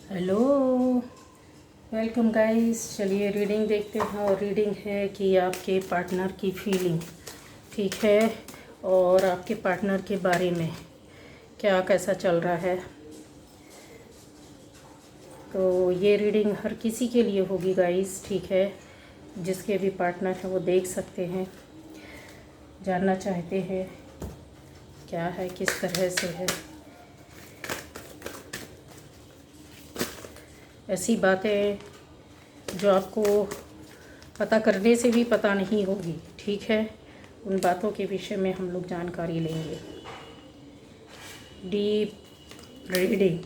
Hello, welcome guys. चलिए reading देखते हैं। और रीडिंग है कि आपके पार्टनर की फीलिंग ठीक है और आपके पार्टनर के बारे में क्या कैसा चल रहा है। तो ये रीडिंग हर किसी के लिए होगी गाइस, ठीक है। जिसके भी पार्टनर हैं वो देख सकते हैं, जानना चाहते हैं क्या है, किस तरह से है। ऐसी बातें जो आपको पता करने से भी पता नहीं होगी, ठीक है। उन बातों के विषय में हम लोग जानकारी लेंगे। डीप रीडिंग,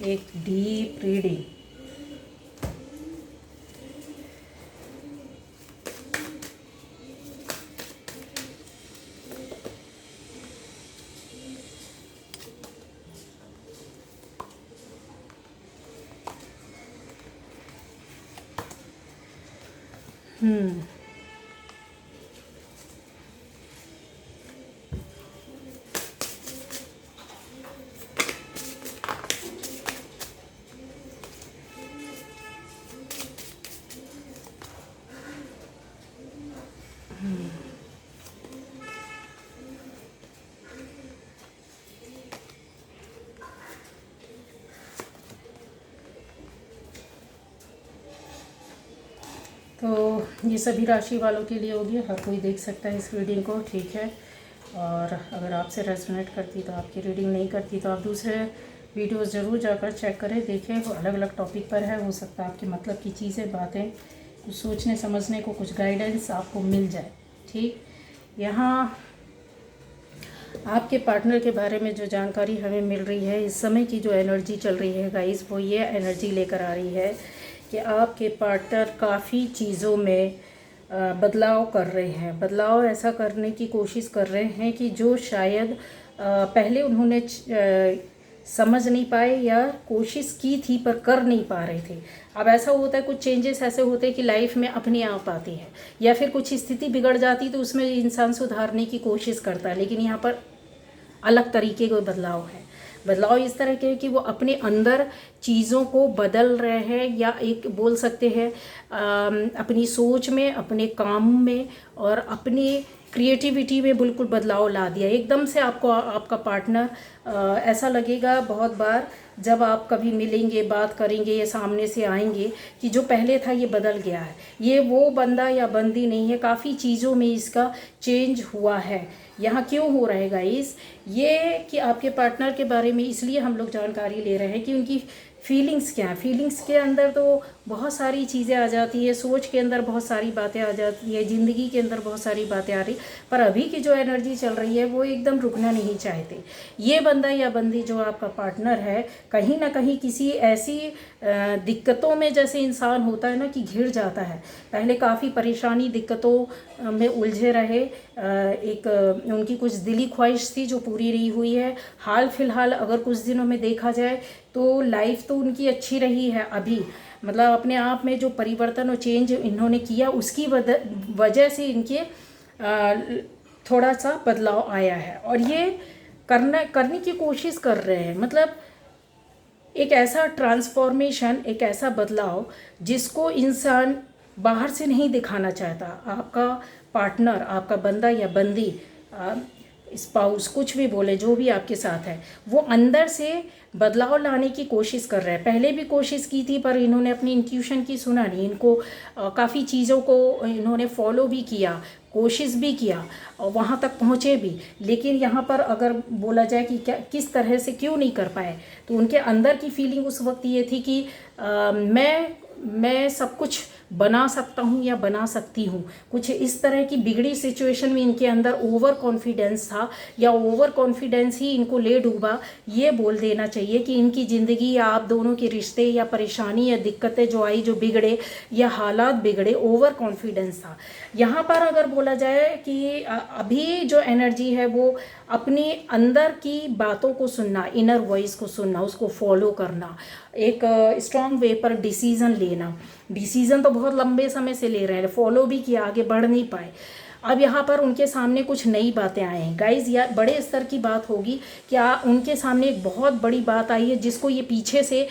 एक डीप रीडिंग। तो ये सभी राशि वालों के लिए होगी, हर कोई देख सकता है इस रीडिंग को, ठीक है। और अगर आपसे रेजोनेट करती तो आपकी रीडिंग नहीं करती तो आप दूसरे वीडियोस ज़रूर जाकर चेक करें, देखें। वो अलग अलग टॉपिक पर है, हो सकता है आपके मतलब की चीज़ें, बातें, कुछ सोचने समझने को, कुछ गाइडेंस आपको मिल जाए, ठीक। यहाँ आपके पार्टनर के बारे में जो जानकारी हमें मिल रही है, इस समय की जो एनर्जी चल रही है गाइस, वो ये एनर्जी लेकर आ रही है कि आपके पार्टनर काफ़ी चीज़ों में बदलाव कर रहे हैं। बदलाव ऐसा करने की कोशिश कर रहे हैं कि जो शायद पहले उन्होंने समझ नहीं पाए या कोशिश की थी पर कर नहीं पा रहे थे। अब ऐसा होता है, कुछ चेंजेस ऐसे होते हैं कि लाइफ में अपने आप आती है, या फिर कुछ स्थिति बिगड़ जाती तो उसमें इंसान सुधारने की कोशिश करता है। लेकिन यहाँ पर अलग तरीके का बदलाव है। बदलाव इस तरह के कि वो अपने अंदर चीज़ों को बदल रहे हैं, या एक बोल सकते हैं अपनी सोच में, अपने काम में और अपनी क्रिएटिविटी में बिल्कुल बदलाव ला दिया एकदम से। आपको आपका पार्टनर ऐसा लगेगा बहुत बार जब आप कभी मिलेंगे, बात करेंगे या सामने से आएंगे, कि जो पहले था ये बदल गया है। ये वो बंदा या बंदी नहीं है, काफ़ी चीज़ों में इसका चेंज हुआ है। यहाँ क्यों हो रहा है गाइस, ये कि आपके पार्टनर के बारे में इसलिए हम लोग जानकारी ले रहे हैं कि उनकी फीलिंग्स क्या है। फीलिंग्स के अंदर तो बहुत सारी चीज़ें आ जाती है, सोच के अंदर बहुत सारी बातें आ जाती है, ज़िंदगी के अंदर बहुत सारी बातें आ रही, पर अभी की जो एनर्जी चल रही है वो एकदम रुकना नहीं चाहते। ये बंदा या बंदी जो आपका पार्टनर है, कहीं ना कहीं किसी ऐसी दिक्कतों में, जैसे इंसान होता है ना कि घिर जाता है, पहले काफ़ी परेशानी दिक्कतों में उलझे रहे। एक उनकी कुछ दिली ख्वाहिश थी जो पूरी नहीं हुई है। हाल फिलहाल अगर कुछ दिनों में देखा जाए तो लाइफ तो उनकी अच्छी रही है अभी, मतलब अपने आप में जो परिवर्तन और चेंज इन्होंने किया उसकी वजह से इनके थोड़ा सा बदलाव आया है। और ये करने की कोशिश कर रहे हैं, मतलब एक ऐसा ट्रांसफॉर्मेशन, एक ऐसा बदलाव जिसको इंसान बाहर से नहीं दिखाना चाहता। आपका पार्टनर, आपका बंदा या बंदी, स्पाउस, कुछ भी बोले, जो भी आपके साथ है, वो अंदर से बदलाव लाने की कोशिश कर रहे हैं। पहले भी कोशिश की थी पर इन्होंने अपनी इंट्यूशन की सुना नहीं। इनको काफ़ी चीज़ों को इन्होंने फॉलो भी किया, कोशिश भी किया और वहाँ तक पहुँचे भी। लेकिन यहाँ पर अगर बोला जाए कि क्या किस तरह से क्यों नहीं कर पाए, तो उनके अंदर की फीलिंग उस वक्त ये थी कि मैं सब कुछ बना सकता हूँ या बना सकती हूँ। कुछ इस तरह की बिगड़ी सिचुएशन में इनके अंदर ओवर कॉन्फिडेंस था, या ओवर कॉन्फिडेंस ही इनको ले डूबा। ये बोल देना चाहिए कि इनकी ज़िंदगी या आप दोनों के रिश्ते या परेशानी या दिक्कतें जो आई, जो बिगड़े या हालात बिगड़े, ओवर कॉन्फिडेंस था। यहाँ पर अगर बोला जाए कि अभी जो एनर्जी है वो अपनी अंदर की बातों को सुनना, इनर वॉइस को सुनना, उसको फॉलो करना, एक स्ट्रॉन्ग वे पर डिसीज़न लेना। डिसीज़न तो बहुत लंबे समय से ले रहे हैं, फॉलो भी किया, आगे बढ़ नहीं पाए। अब यहाँ पर उनके सामने कुछ नई बातें आए हैं गाइज, या बड़े स्तर की बात होगी। क्या उनके सामने एक बहुत बड़ी बात आई है जिसको ये पीछे से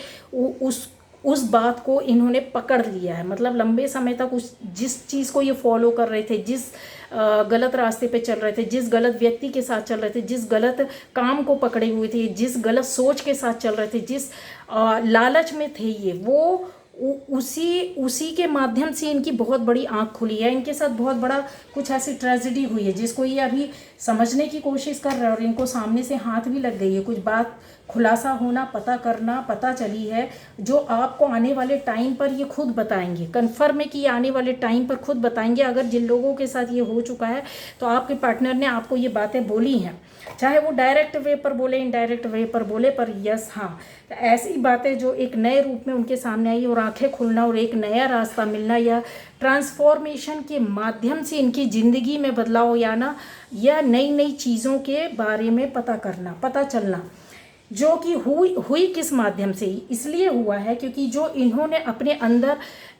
उस बात को इन्होंने पकड़ लिया है। मतलब लंबे समय तक उस जिस चीज़ को ये फॉलो कर रहे थे, जिस गलत रास्ते पे चल रहे थे, जिस गलत व्यक्ति के साथ चल रहे थे, जिस गलत काम को पकड़े हुए थे, जिस गलत सोच के साथ चल रहे थे, जिस लालच में थे ये, वो उसी के माध्यम से इनकी बहुत बड़ी आंख खुली है। इनके साथ बहुत बड़ा कुछ ऐसी ट्रेजेडी हुई है जिसको ये अभी समझने की कोशिश कर रहे हैं, और इनको सामने से हाथ भी लग गई है। कुछ बात खुलासा होना, पता चली है, जो आपको आने वाले टाइम पर ये खुद बताएंगे। कन्फर्म है कि ये आने वाले टाइम पर खुद बताएंगे। अगर जिन लोगों के साथ ये हो चुका है तो आपके पार्टनर ने आपको ये बातें बोली हैं, चाहे वो डायरेक्ट वे पर बोले, इनडायरेक्ट वे पर बोले, पर यस हाँ, तो ऐसी बातें जो एक नए रूप में उनके सामने आई, और आंखें खुलना और एक नया रास्ता मिलना, या ट्रांसफॉर्मेशन के माध्यम से इनकी ज़िंदगी में बदलाव आना, या नई नई चीज़ों के बारे में पता चलना, जो कि हुई किस माध्यम से, इसलिए हुआ है क्योंकि जो इन्होंने अपने अंदर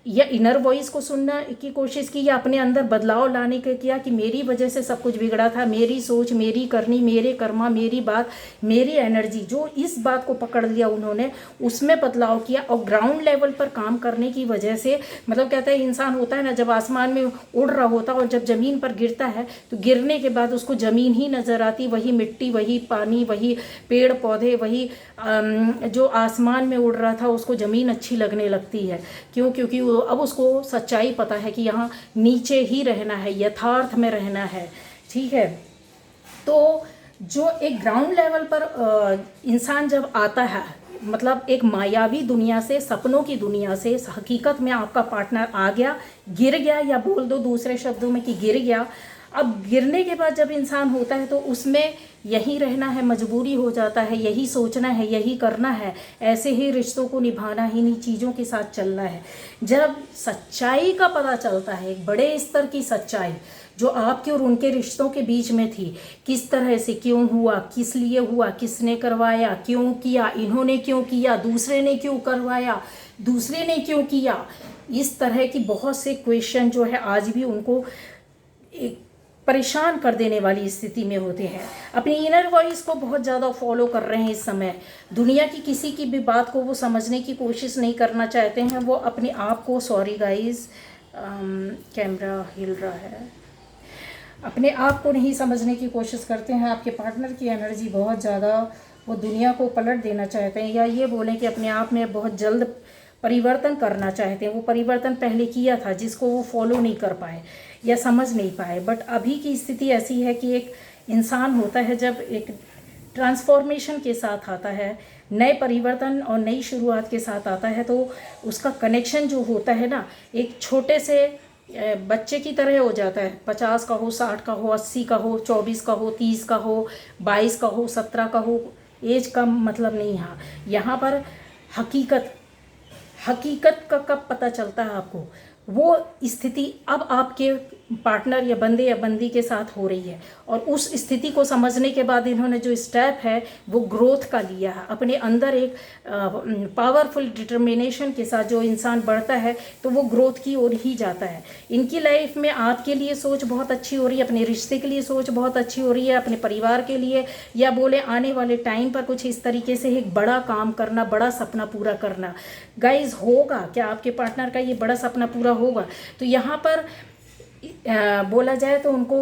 या इनर वॉइस को सुनने की कोशिश की, या अपने अंदर बदलाव लाने का किया कि मेरी वजह से सब कुछ बिगड़ा था, मेरी सोच, मेरी करनी, मेरे कर्मा, मेरी बात, मेरी एनर्जी, जो इस बात को पकड़ लिया उन्होंने, उसमें बदलाव किया। और ग्राउंड लेवल पर काम करने की वजह से, मतलब कहता है इंसान होता है ना, जब आसमान में उड़ रहा होता है और जब ज़मीन पर गिरता है तो गिरने के बाद उसको ज़मीन ही नज़र आती, वही मिट्टी, वही पानी, वही पेड़ पौधे, वही जो आसमान में उड़ रहा था उसको ज़मीन अच्छी लगने लगती है। क्यों? क्योंकि अब उसको सच्चाई पता है कि यहाँ नीचे ही रहना है, यथार्थ में रहना है। ठीक है, तो जो एक ग्राउंड लेवल पर इंसान जब आता है, मतलब एक मायावी दुनिया से, सपनों की दुनिया से हकीकत में आपका पार्टनर आ गया, गिर गया, या बोल दो दूसरे शब्दों में कि गिर गया। अब गिरने के बाद जब इंसान होता है तो उसमें यही रहना है, मजबूरी हो जाता है, यही सोचना है, यही करना है, ऐसे ही रिश्तों को निभाना है, इन्हीं चीज़ों के साथ चलना है। जब सच्चाई का पता चलता है, एक बड़े स्तर की सच्चाई जो आपके और उनके रिश्तों के बीच में थी, किस तरह से, क्यों हुआ, किस लिए हुआ, किसने करवाया, क्यों किया, इन्होंने क्यों किया, दूसरे ने क्यों करवाया, दूसरे ने क्यों किया, इस तरह की बहुत से क्वेश्चन जो है आज भी उनको एक परेशान कर देने वाली स्थिति में होते हैं। अपनी इनर वॉइस को बहुत ज़्यादा फॉलो कर रहे हैं इस समय। दुनिया की किसी की भी बात को वो समझने की कोशिश नहीं करना चाहते हैं। वो अपने आप को, सॉरी गाइस, कैमरा हिल रहा है, अपने आप को नहीं समझने की कोशिश करते हैं। आपके पार्टनर की एनर्जी बहुत ज़्यादा, वो दुनिया को पलट देना चाहते हैं, या ये बोलें कि अपने आप में बहुत जल्द परिवर्तन करना चाहते हैं। वो परिवर्तन पहले किया था जिसको वो फॉलो नहीं कर पाए या समझ नहीं पाए। बट अभी की स्थिति ऐसी है कि एक इंसान होता है जब एक ट्रांसफॉर्मेशन के साथ आता है, नए परिवर्तन और नई शुरुआत के साथ आता है, तो उसका कनेक्शन जो होता है ना, एक छोटे से बच्चे की तरह हो जाता है। 50 का हो, 60 का हो, 80 का हो, 24 का हो, 30 का हो, 22 का हो, 17 का हो, एज का मतलब नहीं है यहाँ पर। हकीकत का कब पता चलता है आपको, वो स्थिति अब आपके पार्टनर या बंदे या बंदी के साथ हो रही है। और उस स्थिति को समझने के बाद इन्होंने जो स्टेप है वो ग्रोथ का लिया है। अपने अंदर एक पावरफुल डिटर्मिनेशन के साथ जो इंसान बढ़ता है तो वो ग्रोथ की ओर ही जाता है। इनकी लाइफ में आपके लिए सोच बहुत अच्छी हो रही है, अपने रिश्ते के लिए सोच बहुत अच्छी हो रही है, अपने परिवार के लिए, या बोले आने वाले टाइम पर कुछ इस तरीके से एक बड़ा काम करना, बड़ा सपना पूरा करना। गाइज, होगा क्या आपके पार्टनर का ये बड़ा सपना पूरा होगा? तो यहाँ पर बोला जाए तो उनको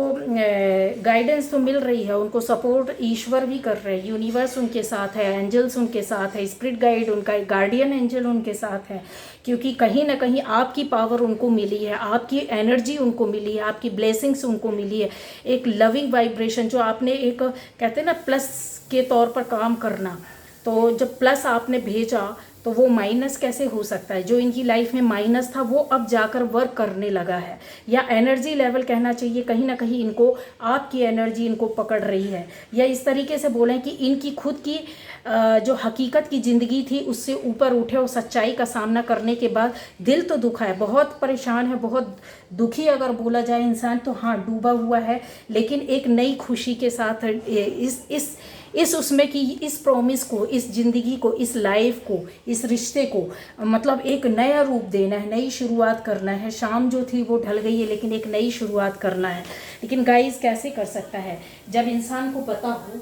गाइडेंस तो मिल रही है, उनको सपोर्ट ईश्वर भी कर रहे हैं, यूनिवर्स उनके साथ है, एंजल्स उनके साथ है, स्पिरिट गाइड उनका गार्डियन एंजल उनके साथ है। क्योंकि कहीं ना कहीं आपकी पावर उनको मिली है, आपकी एनर्जी उनको मिली है, आपकी ब्लेसिंग्स उनको मिली है। एक लविंग वाइब्रेशन जो आपने, एक कहते हैं ना प्लस के तौर पर काम करना, तो जब प्लस आपने भेजा तो वो माइनस कैसे हो सकता है? जो इनकी लाइफ में माइनस था वो अब जाकर वर्क करने लगा है, या एनर्जी लेवल कहना चाहिए, कहीं ना कहीं इनको आपकी एनर्जी इनको पकड़ रही है। या इस तरीके से बोलें कि इनकी खुद की जो हकीकत की ज़िंदगी थी उससे ऊपर उठे और सच्चाई का सामना करने के बाद दिल तो दुखा है, बहुत परेशान है, बहुत दुखी अगर बोला जाए इंसान तो हाँ, डूबा हुआ है। लेकिन एक नई खुशी के साथ इस उसमें कि इस प्रॉमिस को, इस ज़िंदगी को, इस लाइफ को, इस रिश्ते को मतलब एक नया रूप देना है, नई शुरुआत करना है। शाम जो थी वो ढल गई है, लेकिन एक नई शुरुआत करना है। लेकिन गाइस कैसे कर सकता है? जब इंसान को पता हो,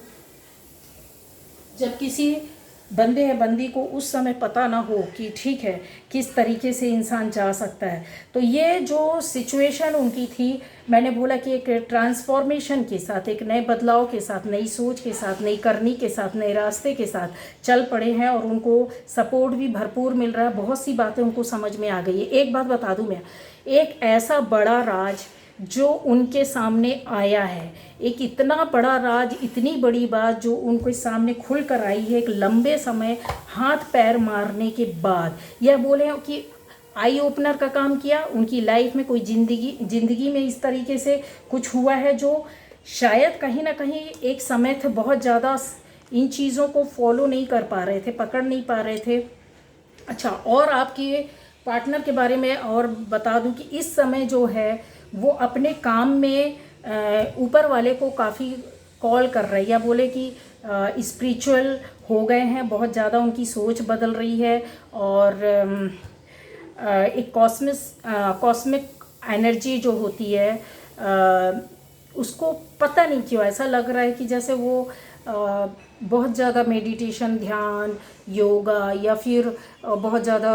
जब किसी बंदे या बंदी को उस समय पता ना हो कि ठीक है किस तरीके से इंसान जा सकता है। तो ये जो सिचुएशन उनकी थी, मैंने बोला कि एक ट्रांसफॉर्मेशन के साथ, एक नए बदलाव के साथ, नई सोच के साथ, नई करनी के साथ, नए रास्ते के साथ चल पड़े हैं और उनको सपोर्ट भी भरपूर मिल रहा है। बहुत सी बातें उनको समझ में आ गई है। एक बात बता दूं मैं, एक ऐसा बड़ा राज जो उनके सामने आया है, एक इतना बड़ा राज, इतनी बड़ी बात जो उनके सामने खुल कर आई है एक लंबे समय हाथ पैर मारने के बाद, यह बोले कि आई ओपनर का काम किया। उनकी लाइफ में कोई ज़िंदगी में इस तरीके से कुछ हुआ है जो शायद कहीं ना कहीं एक समय थे बहुत ज़्यादा इन चीज़ों को फॉलो नहीं कर पा रहे थे, पकड़ नहीं पा रहे थे। अच्छा, और आपकी पार्टनर के बारे में और बता दूं कि इस समय जो है वो अपने काम में ऊपर वाले को काफ़ी कॉल कर रहे हैं, या बोले कि स्पिरिचुअल हो गए हैं, बहुत ज़्यादा उनकी सोच बदल रही है। और एक कॉस्मिक एनर्जी जो होती है उसको पता नहीं क्यों ऐसा लग रहा है कि जैसे वो बहुत ज़्यादा मेडिटेशन, ध्यान, योगा या फिर बहुत ज़्यादा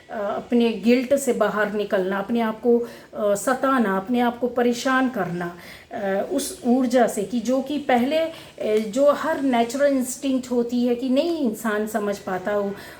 अपने गिल्ट से बाहर निकलना, अपने आप को सताना, अपने आप को परेशान करना उस ऊर्जा से कि जो कि पहले जो हर नेचुरल इंस्टिंक्ट होती है कि नहीं इंसान समझ पाता,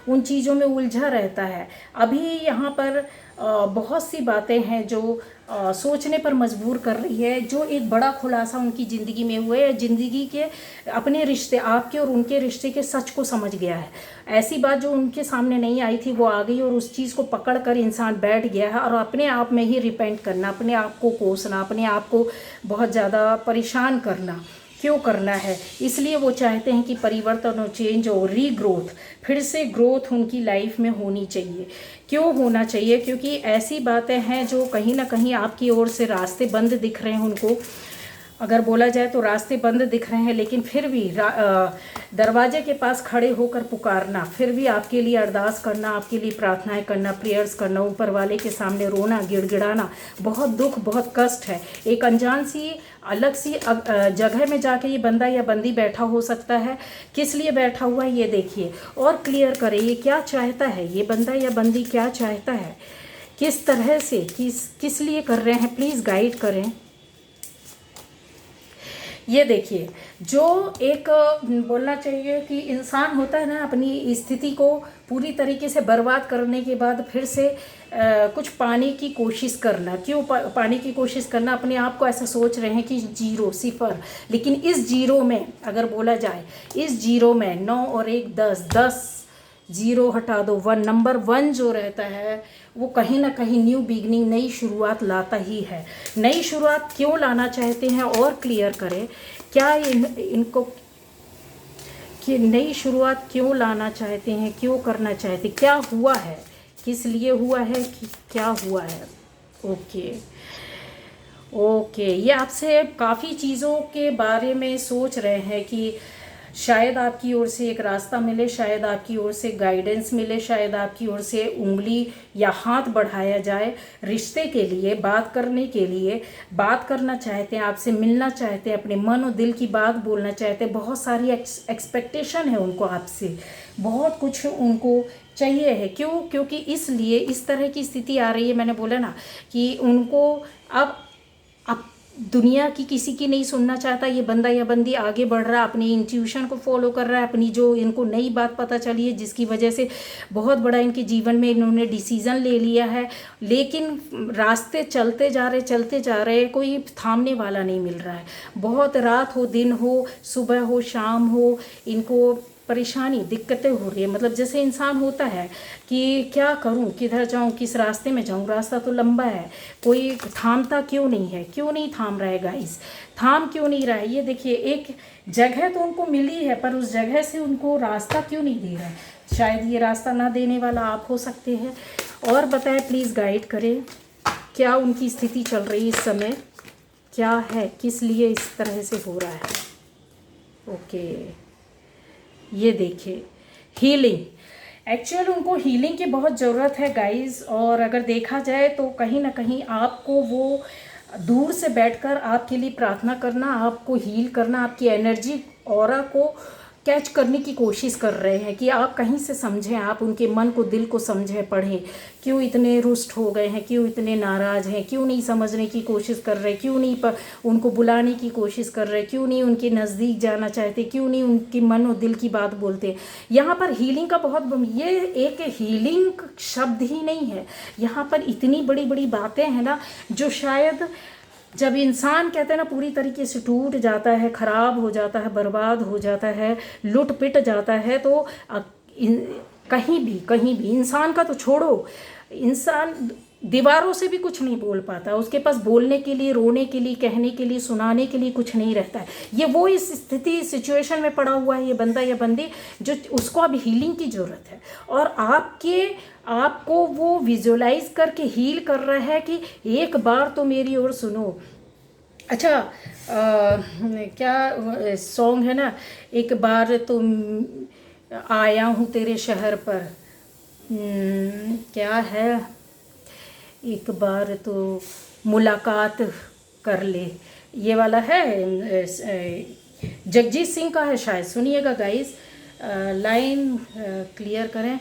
उन चीज़ों में उलझा रहता है। अभी यहाँ पर बहुत सी बातें हैं जो सोचने पर मजबूर कर रही है, जो एक बड़ा खुलासा उनकी ज़िंदगी में हुआ है। ज़िंदगी के अपने रिश्ते, आपके और उनके रिश्ते के सच को समझ गया है। ऐसी बात जो उनके सामने नहीं आई थी वो आ गई और उस चीज़ को पकड़ कर इंसान बैठ गया है और अपने आप में ही रिपेंट करना, अपने आप को कोसना, अपने आप को बहुत ज़्यादा परेशान करना क्यों करना है। इसलिए वो चाहते हैं कि परिवर्तन और चेंज और रीग्रोथ, फिर से ग्रोथ उनकी लाइफ में होनी चाहिए। क्यों होना चाहिए? क्योंकि ऐसी बातें हैं जो कहीं ना कहीं आपकी ओर से रास्ते बंद दिख रहे हैं उनको। अगर बोला जाए तो रास्ते बंद दिख रहे हैं, लेकिन फिर भी दरवाजे के पास खड़े होकर पुकारना, फिर भी आपके लिए अरदास करना, आपके लिए प्रार्थनाएं करना, प्रेयर्स करना, ऊपर वाले के सामने रोना, गिड़गिड़ाना, बहुत दुख, बहुत कष्ट है। एक अनजान सी अलग सी जगह में जाके ये बंदा या बंदी बैठा हो सकता है। किस लिए बैठा हुआ है ये देखिए और क्लियर करें, ये क्या चाहता है, ये बंदा या बंदी क्या चाहता है, किस तरह से, किस लिए कर रहे हैं, प्लीज़ गाइड करें। ये देखिए, जो एक बोलना चाहिए कि इंसान होता है ना, अपनी स्थिति को पूरी तरीके से बर्बाद करने के बाद फिर से कुछ पाने की कोशिश करना। क्यों पाने की कोशिश करना? अपने आप को ऐसा सोच रहे हैं कि जीरो, सिफर। लेकिन इस जीरो में अगर बोला जाए, इस जीरो में 9 और 1 10 जीरो हटा दो, 1 नंबर 1 जो रहता है वो कहीं ना कहीं न्यू बिगनिंग, नई शुरुआत लाता ही है। नई शुरुआत क्यों लाना चाहते हैं और क्लियर करें, क्या इनको कि नई शुरुआत क्यों लाना चाहते हैं, क्यों करना चाहते, क्या हुआ है, किस लिए हुआ है, कि क्या हुआ है। ओके, ये आपसे काफ़ी चीज़ों के बारे में सोच रहे हैं कि शायद आपकी ओर से एक रास्ता मिले, शायद आपकी ओर से गाइडेंस मिले, शायद आपकी ओर से उंगली या हाथ बढ़ाया जाए रिश्ते के लिए, बात करने के लिए। बात करना चाहते हैं, आपसे मिलना चाहते हैं, अपने मन और दिल की बात बोलना चाहते हैं। बहुत सारी एक्सपेक्टेशन है उनको आपसे, बहुत कुछ उनको चाहिए है। क्यों? क्योंकि इसलिए इस तरह की स्थिति आ रही है। मैंने बोला ना कि उनको अब दुनिया की किसी की नहीं सुनना चाहता। ये बंदा या बंदी आगे बढ़ रहा है, अपनी इंट्यूशन को फॉलो कर रहा है, अपनी जो इनको नई बात पता चली है जिसकी वजह से बहुत बड़ा इनके जीवन में इन्होंने डिसीज़न ले लिया है। लेकिन रास्ते चलते जा रहे, कोई थामने वाला नहीं मिल रहा है। बहुत रात हो, दिन हो, सुबह हो, शाम हो, इनको परेशानी, दिक्कतें हो रही है। मतलब जैसे इंसान होता है कि क्या करूं, किधर जाऊं, किस रास्ते में जाऊं, रास्ता तो लंबा है, कोई थामता क्यों नहीं है, क्यों नहीं थाम रहा है गाइस, थाम क्यों नहीं रहा है। ये देखिए, एक जगह तो उनको मिली है पर उस जगह से उनको रास्ता क्यों नहीं दे रहा है। शायद ये रास्ता ना देने वाला आप हो सकते हैं। और बताएं, प्लीज़ गाइड करें, क्या उनकी स्थिति चल रही है इस समय, क्या है, किस लिए इस तरह से हो रहा है। ओके, ये देखिए हीलिंग। एक्चुअल उनको हीलिंग की बहुत ज़रूरत है गाइस। और अगर देखा जाए तो कहीं ना कहीं आपको वो दूर से बैठकर आपके लिए प्रार्थना करना, आपको हील करना, आपकी एनर्जी ऑरा को कैच करने की कोशिश कर रहे हैं कि आप कहीं से समझें, आप उनके मन को, दिल को समझें, पढ़ें। क्यों इतने रुष्ट हो गए हैं, क्यों इतने नाराज़ हैं, क्यों नहीं समझने की कोशिश कर रहे, क्यों नहीं उनको बुलाने की कोशिश कर रहे, क्यों नहीं उनके नज़दीक जाना चाहते, क्यों नहीं उनकी मन और दिल की बात बोलते। यहाँ पर हीलिंग का बहुत, ये एक हीलिंग शब्द ही नहीं है, यहाँ पर इतनी बड़ी बड़ी बातें हैं ना, जो शायद जब इंसान कहते हैं ना पूरी तरीके से टूट जाता है, ख़राब हो जाता है, बर्बाद हो जाता है, लुट पिट जाता है, तो कहीं भी इंसान का तो छोड़ो, इंसान दीवारों से भी कुछ नहीं बोल पाता, उसके पास बोलने के लिए, रोने के लिए, कहने के लिए, सुनाने के लिए कुछ नहीं रहता है। ये वो इस स्थिति, सिचुएशन में पड़ा हुआ है ये बंदा या बंदी, जो उसको अब हीलिंग की ज़रूरत है। और आपको वो विजुअलाइज करके हील कर रहा है कि एक बार तो मेरी ओर सुनो। अच्छा, क्या सॉन्ग है ना, एक बार तो आया हूँ तेरे शहर पर, क्या है, एक बार तो मुलाकात कर ले, ये वाला है, जगजीत सिंह का है शायद, सुनिएगा गाइस। लाइन क्लियर करें,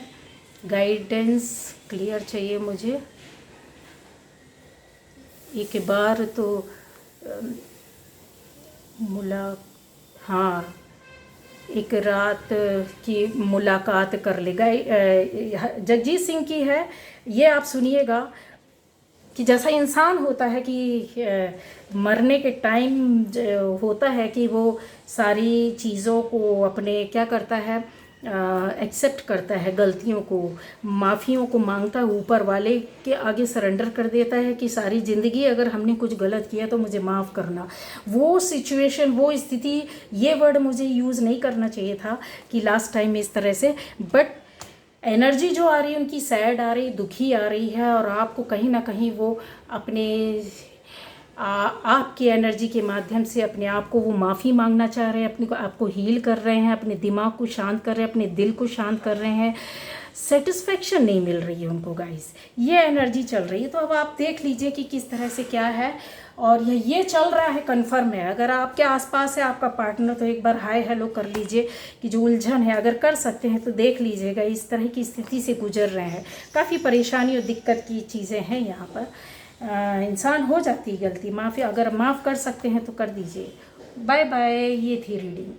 गाइडेंस क्लियर चाहिए मुझे। एक बार तो हाँ, एक रात की मुलाकात कर ले, जगजीत सिंह की है ये, आप सुनिएगा। कि जैसा इंसान होता है कि मरने के टाइम होता है कि वो सारी चीज़ों को अपने क्या करता है, एक्सेप्ट करता है, गलतियों को, माफ़ियों को मांगता है, ऊपर वाले के आगे सरेंडर कर देता है कि सारी ज़िंदगी अगर हमने कुछ गलत किया तो मुझे माफ़ करना। वो सिचुएशन, वो स्थिति, ये वर्ड मुझे यूज़ नहीं करना चाहिए था कि लास्ट टाइम इस तरह से, बट एनर्जी जो आ रही है उनकी सैड आ रही, दुखी आ रही है, और आपको कहीं ना कहीं वो अपने आपकी एनर्जी के माध्यम से अपने आप को वो माफ़ी मांगना चाह रहे हैं, अपने को आपको हील कर रहे हैं, अपने दिमाग को शांत कर रहे हैं, अपने दिल को शांत कर रहे हैं। सेटिस्फेक्शन नहीं मिल रही है उनको गाइस, ये एनर्जी चल रही है। तो अब आप देख लीजिए कि किस तरह से क्या है, और ये चल रहा है, कंफर्म है। अगर आपके आसपास है आपका पार्टनर तो एक बार हाय हेलो कर लीजिए कि जो उलझन है, अगर कर सकते हैं तो देख लीजिएगा, इस तरह की स्थिति से गुजर रहे हैं, काफ़ी परेशानी और दिक्कत की चीज़ें हैं यहाँ पर। इंसान हो जाती है गलती, माफ़ी, अगर माफ़ कर सकते हैं तो कर दीजिए। बाय बाय, ये थी रीडिंग।